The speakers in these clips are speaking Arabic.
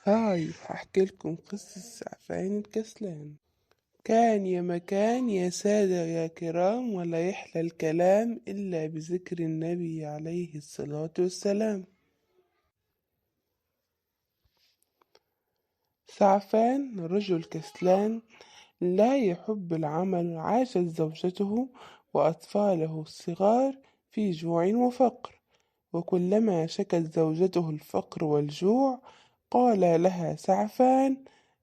هاي هحكي لكم قصة سعفان الكسلان. كان يا مكان يا سادة يا كرام، ولا يحلى الكلام إلا بذكر النبي عليه الصلاة والسلام. سعفان رجل كسلان لا يحب العمل، عاشت زوجته وأطفاله الصغار في جوع وفقر، وكلما شكت زوجته الفقر والجوع قال لها سعفان: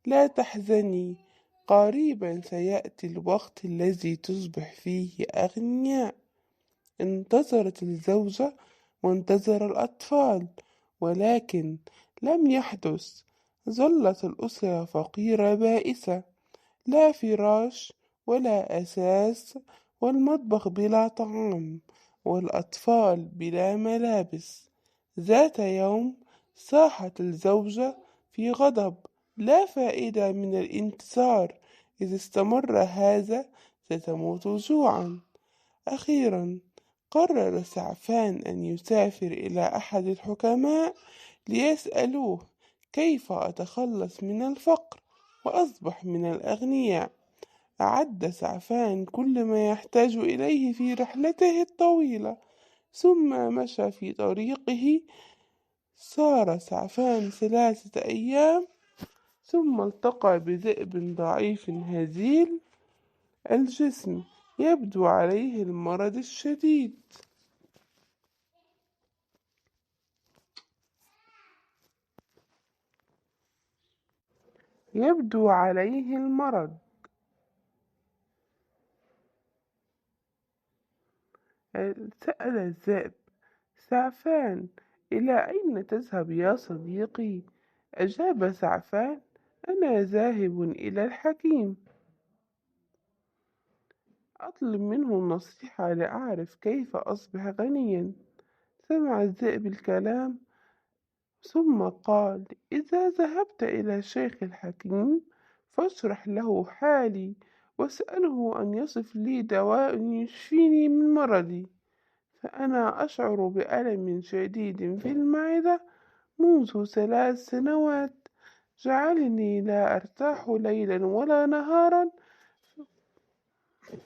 لا تحزني، قريبا سيأتي الوقت الذي تصبح فيه أغنياء. انتظرت الزوجة وانتظر الأطفال، ولكن لم يحدث. ظلت الأسرة فقيرة بائسة، لا فراش ولا أساس، والمطبخ بلا طعام، والأطفال بلا ملابس. ذات يوم صاحت الزوجة في غضب: لا فائدة من الانتصار، إذا استمر هذا ستموت جوعا. أخيرا قرر سعفان أن يسافر إلى أحد الحكماء ليسألوه كيف أتخلص من الفقر وأصبح من الأغنياء. أعد سعفان كل ما يحتاج إليه في رحلته الطويلة، ثم مشى في طريقه. سار سعفان 3 أيام، ثم التقى بذئب ضعيف هزيل الجسم، يبدو عليه المرض الشديد. يبدو عليه المرض. سأل الذئب: سعفان، إلى أين تذهب يا صديقي؟ أجاب سعفان: أنا ذاهب إلى الحكيم، أطلب منه النصيحة لأعرف كيف أصبح غنيا. سمع الذئب الكلام ثم قال: إذا ذهبت إلى الشيخ الحكيم فاشرح له حالي، واسأله أن يصف لي دواء يشفيني من مرضي، فأنا أشعر بألم شديد في المعدة منذ 3 سنوات، جعلني لا أرتاح ليلا ولا نهارا.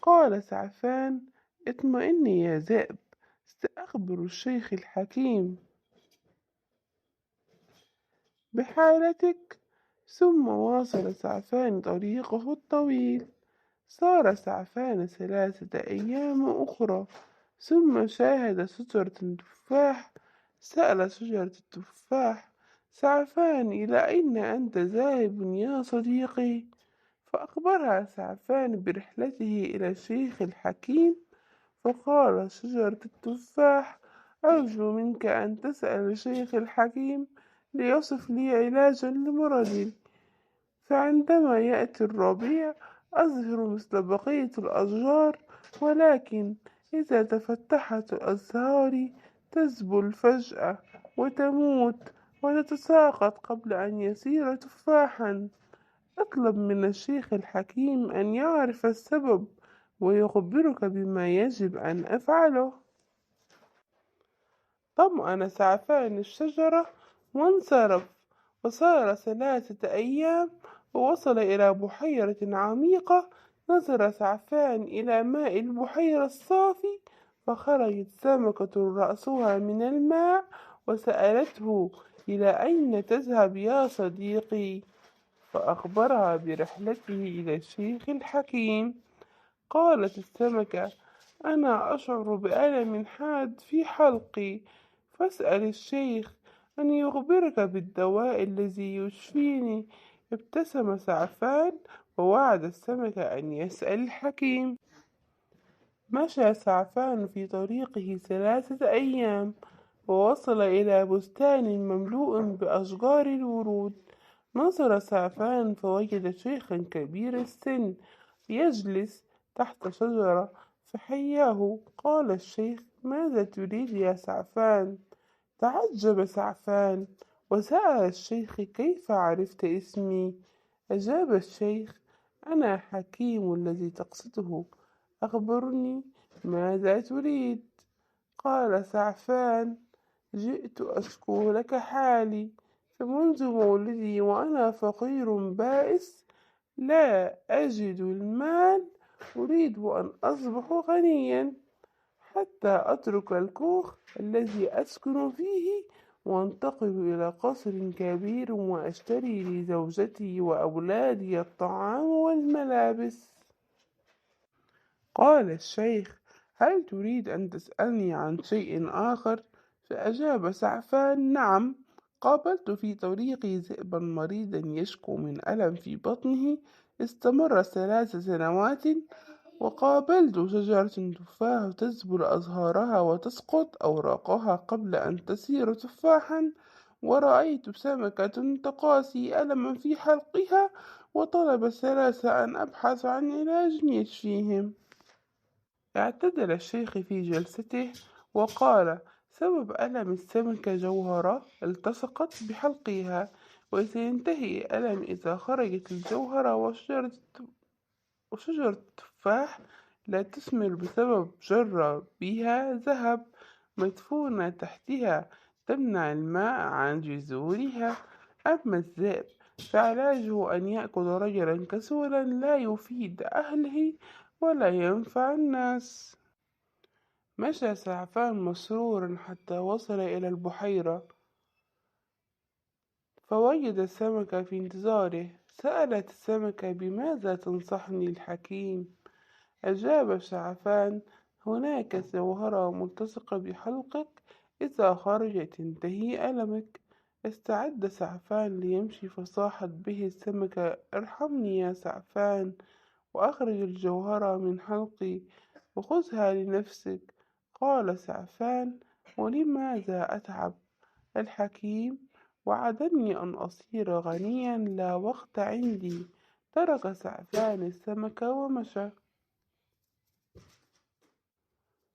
قال سعفان: اطمئني يا ذئب، سأخبر الشيخ الحكيم بحالتك. ثم واصل سعفان طريقه الطويل. سار سعفان 3 أيام أخرى، ثم شاهد شجرة تفاح. سأل شجرة التفاح: سعفان، إلى أين أنت ذاهب يا صديقي؟ فأخبرها سعفان برحلته إلى الشيخ الحكيم. فقال شجرة التفاح: أرجو منك أن تسأل الشيخ الحكيم ليصف لي علاجا لمرضي، فعندما يأتي الربيع أزهر مثل بقية الأشجار، ولكن إذا تفتحت الأزهار تذبل فجأة وتموت وتتساقط قبل أن يصير تفاحا. اطلب من الشيخ الحكيم أن يعرف السبب ويخبرك بما يجب أن أفعله. طمأن سعفان الشجرة وانصرف، وسار 3 أيام ووصل إلى بحيرة عميقة. نظر سعفان إلى ماء البحيرة الصافي، فخرجت سمكة رأسها من الماء وسألته: إلى أين تذهب يا صديقي؟ فأخبرها برحلته إلى الشيخ الحكيم. قالت السمكة: أنا أشعر بألم حاد في حلقي، فاسأل الشيخ أن يخبرك بالدواء الذي يشفيني. ابتسم سعفان ووعد السمكة أن يسأل الحكيم. مشى سعفان في طريقه 3 أيام، ووصل إلى بستان مملوء بأشجار الورود. نظر سعفان فوجد شيخا كبير السن يجلس تحت شجرة، فحياه. قال الشيخ: ماذا تريد يا سعفان؟ تعجب سعفان وسأل الشيخ: كيف عرفت اسمي؟ أجاب الشيخ: أنا حكيم الذي تقصده، أخبرني ماذا تريد؟ قال سعفان: جئت أشكو لك حالي، منذ مولدي وأنا فقير بائس، لا أجد المال، أريد أن أصبح غنيا حتى أترك الكوخ الذي أسكن فيه وأنتقل إلى قصر كبير وأشتري لزوجتي وأولادي الطعام والملابس. قال الشيخ: هل تريد أن تسألني عن شيء آخر؟ فأجاب سعفان: نعم، قابلت في طريقي ذئبا مريضا يشكو من ألم في بطنه استمر 3 سنوات، وقابلت شجرة تفاح تذبل أزهارها وتسقط أوراقها قبل أن تصير تفاحا، ورأيت سمكة تقاسي ألما في حلقها، وطلب الثلاثة أن أبحث عن علاج يشفيهم. اعتدل الشيخ في جلسته وقال: سبب ألم السمكة جوهرة التصقت بحلقها، وسينتهي الألم إذا خرجت الجوهرة، وشجرة التفاح لا تثمر بسبب جرة بها ذهب مدفونة تحتها تمنع الماء عن جذورها. أما الذئب فعلاجه أن يأكل رجلا كسولا لا يفيد أهله ولا ينفع الناس. مشى سعفان مسرورا حتى وصل إلى البحيرة، فوجد السمكة في انتظاره. سألت السمكة: بماذا تنصحني الحكيم؟ أجاب سعفان: هناك جوهرة ملتصقة بحلقك، إذا خرجت ينتهي ألمك. استعد سعفان ليمشي، فصاحت به السمكة: ارحمني يا سعفان، وأخرج الجوهرة من حلقي وخذها لنفسك. قال سعفان: ولماذا أتعب؟ الحكيم وعدني أن أصير غنيا، لا وقت عندي. ترك سعفان السمكة ومشى.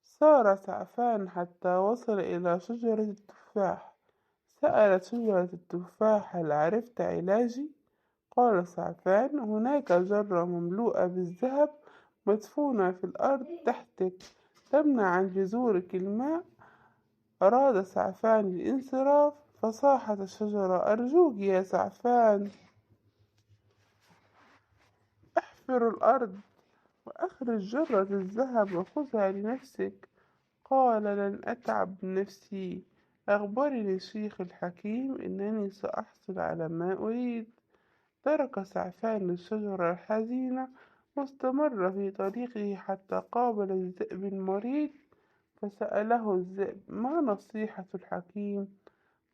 سار سعفان حتى وصل إلى شجرة التفاح. سألت شجرة التفاح: هل عرفت علاجي؟ قال سعفان: هناك جرة مملوءة بالذهب مدفونة في الأرض تحتك تمنع عن جذورك الماء. أراد سعفان الانصراف، فصاحت الشجرة: أرجوك يا سعفان، احفر الأرض وأخرج جرة الذهب وخذها لنفسك. قال: لن أتعب نفسي، أخبرني الشيخ الحكيم أنني سأحصل على ما أريد. ترك سعفان الشجرة الحزينة واستمر في طريقه حتى قابل الذئب المريض، فسأله الذئب: ما نصيحة الحكيم؟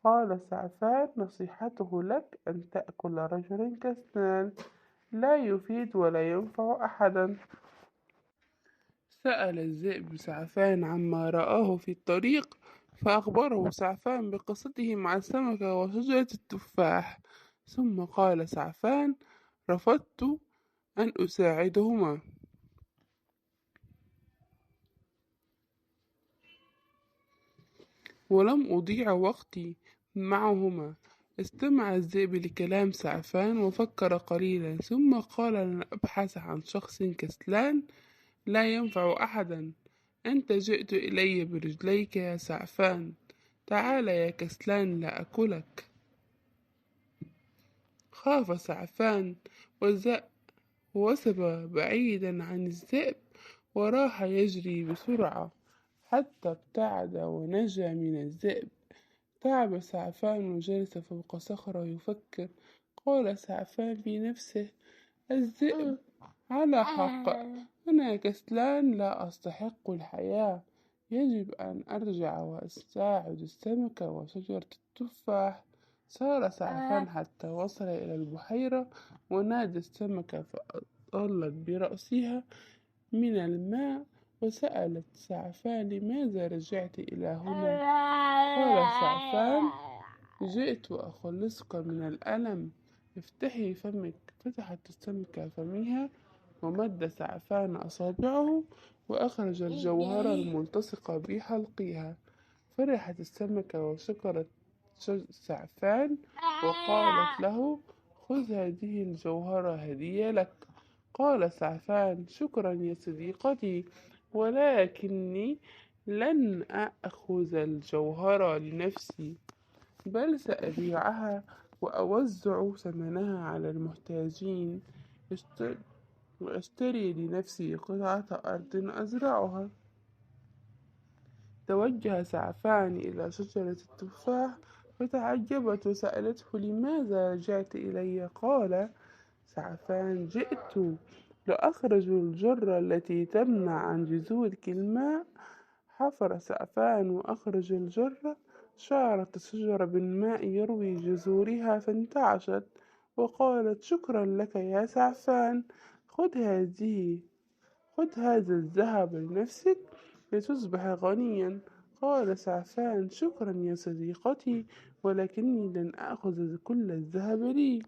قال سعفان: نصيحته لك أن تأكل رجلا كسلان لا يفيد ولا ينفع أحدا. سأل الذئب سعفان عما رآه في الطريق، فأخبره سعفان بقصته مع السمكة وشجرة التفاح. ثم قال سعفان: رفضت أن أساعدهما، ولم أضيع وقتي معهما. استمع الذئب لكلام سعفان وفكر قليلا، ثم قال: لن أبحث عن شخص كسلان لا ينفع أحدا. أنت جئت إلي برجليك يا سعفان، تعال يا كسلان لا أكلك. خاف سعفان ووثب بعيدا عن الذئب، وراح يجري بسرعة حتى ابتعد ونجا من الذئب. تعب سعفان وجلس فوق صخرة يفكر. قال سعفان في نفسه: الذئب على حق، أنا كسلان لا أستحق الحياة، يجب أن أرجع وأساعد السمكة وشجرة التفاح. سار سعفان حتى وصل إلى البحيرة ونادى السمكة، فأطلت برأسها من الماء وسألت سعفان: لماذا رجعت إلى هنا؟ قال سعفان: جئت أخلصك من الألم، افتحي فمك. فتحت السمكة فمها ومد سعفان أصابعه وأخرج الجوهرة الملتصقة بحلقها. فرحت السمكة وشكرت سعفان وقالت له: خذ هذه الجوهرة هدية لك. قال سعفان: شكرا يا صديقتي، ولكني لن أخذ الجوهرة لنفسي، بل سأبيعها وأوزع ثمنها على المحتاجين وأشتري لنفسي قطعة أرض أزرعها. توجه سعفان إلى شجرة التفاح فتعجبت وسألته: لماذا رجعت إلي؟ قال سعفان: جئت لأخرج الجرة التي تمنع عن جذورك الماء. حفر سعفان وأخرج الجرة، شعرت الشجرة بالماء يروي جذورها فانتعشت، وقالت: شكرا لك يا سعفان، خذ هذا الذهب لنفسك لتصبح غنيا. قال سعفان: شكرا يا صديقتي، ولكني لن آخذ كل الذهب لي،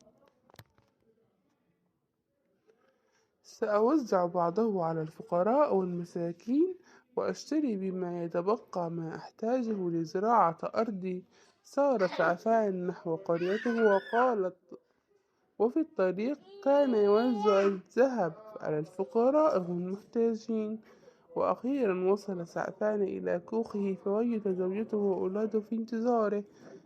سأوزع بعضه على الفقراء والمساكين، وأشتري بما يتبقى ما أحتاجه لزراعة أرضي. سار سعفان نحو قريته وفي الطريق كان يوزع الذهب على الفقراء والمحتاجين. وأخيرا وصل سعفان إلى كوخه فوجد زوجته وأولاده في انتظاره.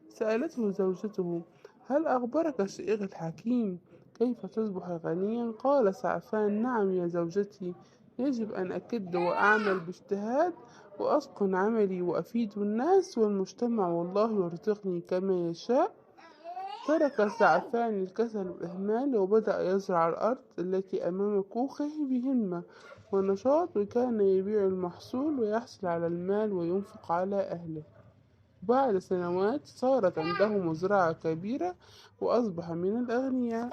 سألته زوجته: هل أخبرك الشيخ الحكيم كيف تصبح غنيا؟ قال سعفان: نعم يا زوجتي، يجب أن أكد وأعمل باجتهاد وأتقن عملي وأفيد الناس والمجتمع، والله يرزقني كما يشاء. ترك سعفان الكسل والإهمال وبدأ يزرع الأرض التي أمام كوخه بهمة ونشاط، وكان يبيع المحصول ويحصل على المال وينفق على أهله. بعد سنوات صارت عنده مزرعة كبيرة وأصبح من الأغنياء.